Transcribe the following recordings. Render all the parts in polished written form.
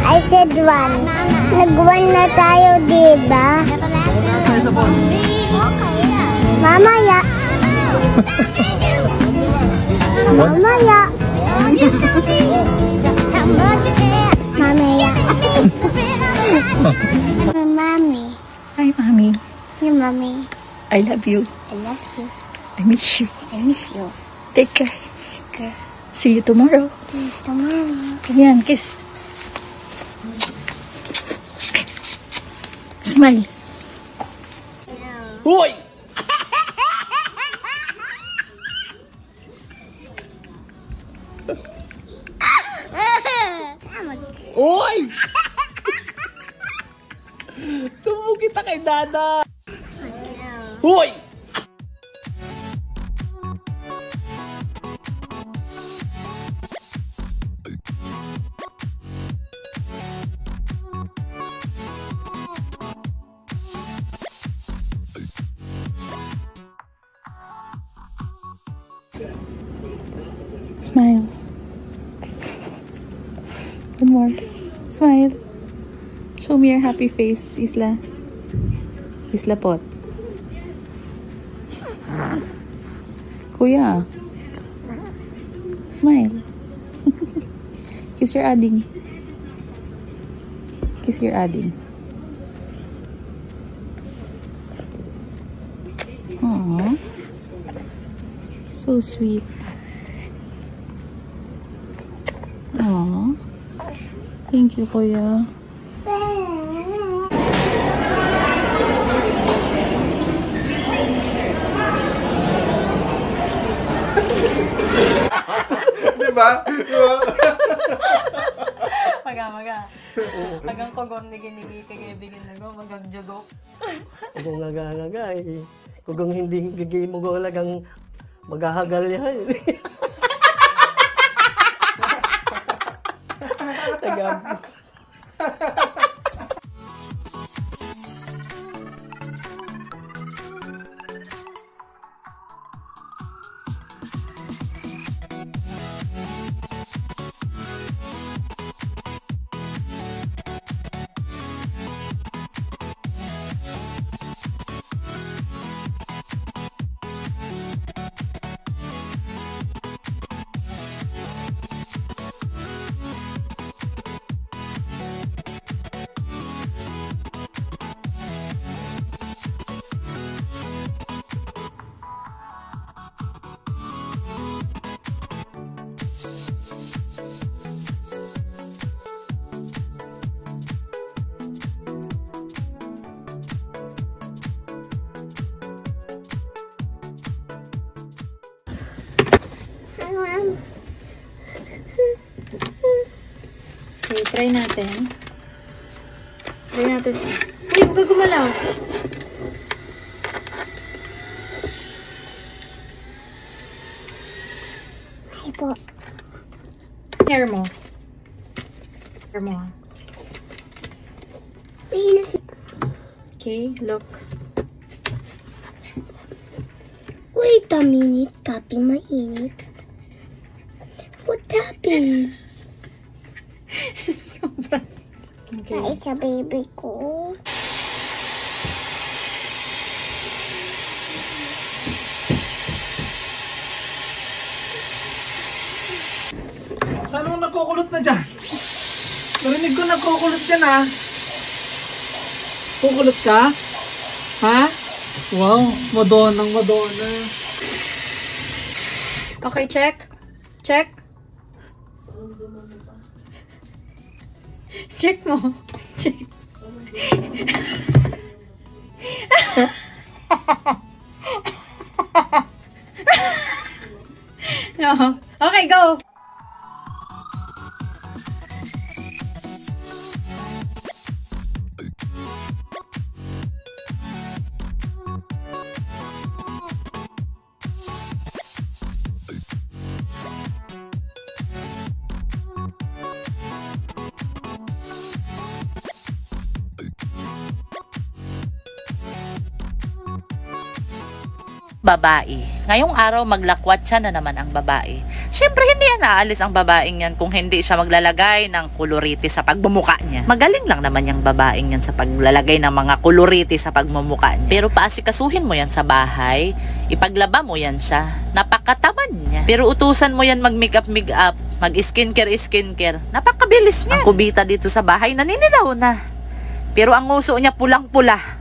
I said one. Nag-one na tayo, diba? Mamaya. Mamaya. Mamaya. Mommy. Hi, Mommy. Hey, Mommy. I love you. I love you. I miss you. I miss you. Take care. Okay. See you tomorrow. Tomorrow. Ganyan, kiss. Smile. Hoy! Hoy! Sumo kita kay Dada. Hoy! Smile. One more. Smile. Show me your happy face, Isla. Isla Pot. Kuya. Smile. Kiss your adding. Kiss your adding. Aww. So sweet. Aww. Thank you, Kuya. Diba? Maga. Agang kogong nigi kagibigin na go, magang jugok. Kung nga eh. Kung hindi gigi mo go lagang maghahagal yan. Tagab. Okay, try natin. Uy, huwag ka gumalaw. Ay po. Hair mo. Hair mo. Okay, look. Wait a minute, Kapi, mainit. What happened? Sobrang. Okay. Ay, sa baby ko. Saan mo nagkukulot na dyan? Narinig ko nagkukulot dyan ah. Kukulot ka? Ha? Wow, Madonna. Okay, check. Check. Check mo. Check. No. Okay, go. babae. Ngayong araw maglakwat siya na naman ang babae. Siyempre hindi yan aalis ang babaeng yan kung hindi siya maglalagay ng kulorite sa pagmumuka niya. Magaling lang naman yung babaeng yan sa paglalagay ng mga kulorite sa pagmumuka niya. Pero paasikasuhin mo yan sa bahay, ipaglaba mo yan siya. Napakatamad niya. Pero utusan mo yan mag-makeup, mag-skincare. Napakabilis niya. Ang kubita dito sa bahay naninilaw na. Pero ang nguso niya pulang-pula.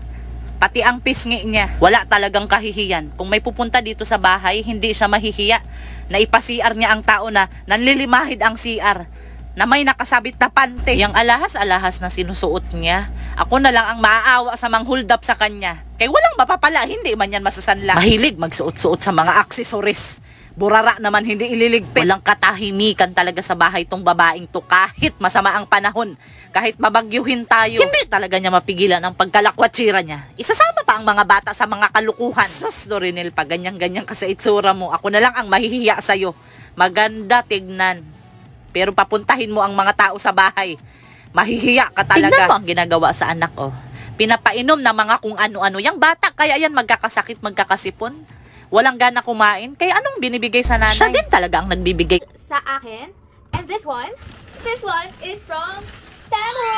Pati ang pisngi niya, wala talagang kahihiyan. Kung may pupunta dito sa bahay, hindi siya mahihiya na ipasiar niya ang tao na nanlilimahid ang CR, na may nakasabit na pante. Yang alahas-alahas na sinusuot niya, ako na lang ang maaawa sa hold up sa kanya. Kay walang mapapala, hindi man yan masasanla. Mahilig magsuot-suot sa mga aksesoris. Burara naman hindi ililigpit. Walang katahimikan talaga sa bahay tong babaeng to kahit masama ang panahon. Kahit mabagyuhin tayo, hindi talaga niya mapigilan ang pagkalakwatsira niya. Isasama pa ang mga bata sa mga kalukuhan. Sus, Dorinel, pag ganyan-ganyan ka sa itsura mo, ako na lang ang mahihiya sa'yo. Maganda tignan. Pero papuntahin mo ang mga tao sa bahay. Mahihiya ka talaga. Tignan mo ang ginagawa sa anak, oh. Pinapainom na mga kung ano-ano. Yang bata, kaya yan magkakasakit, magkakasipon. Walang gana kumain, kaya anong binibigay sa nanay? Siya din talaga ang nagbibigay sa akin. And this one is from Temu!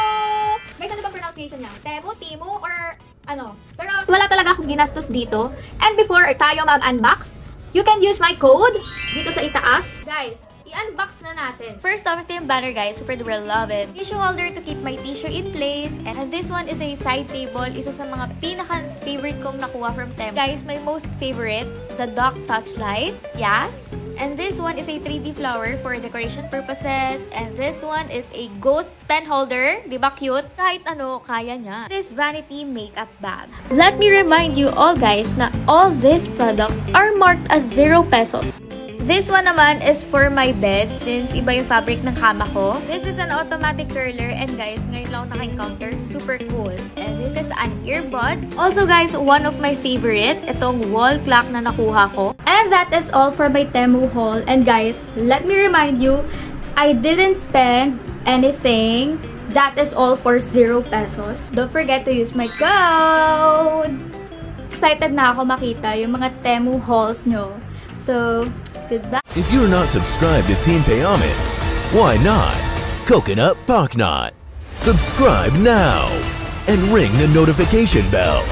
Guys, ano bang pronunciation niya? Temu, Timu, or ano? Pero wala talaga akong ginastos dito. And before tayo mag-unbox, you can use my code dito sa itaas. Guys, i-unbox na natin. First off, ito yung banner, guys. Super duper love it. Tissue holder to keep my tissue in place. And this one is a side table. Isa sa mga pinaka-favorite kong nakuha from Temu. Guys, my most favorite, the Dock Touch Light. Yes. And this one is a 3D flower for decoration purposes. And this one is a ghost pen holder. Diba cute? Kahit ano, kaya niya. This vanity makeup bag. Let me remind you all, guys, na all these products are marked as 0 pesos. This one naman is for my bed since iba yung fabric ng kama ko. This is an automatic curler and guys, ngayon lang ako naka-encounter. Super cool. And this is an earbuds. Also guys, one of my favorite, itong wall clock na nakuha ko. And that is all for my Temu haul. And guys, let me remind you, I didn't spend anything. That is all for 0 pesos. Don't forget to use my code! Excited na ako makita yung mga Temu hauls nyo. So, goodbye. If you're not subscribed to Team Payaman, why not? Coconut Pocknot. Subscribe now and ring the notification bell.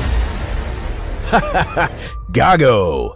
Gago!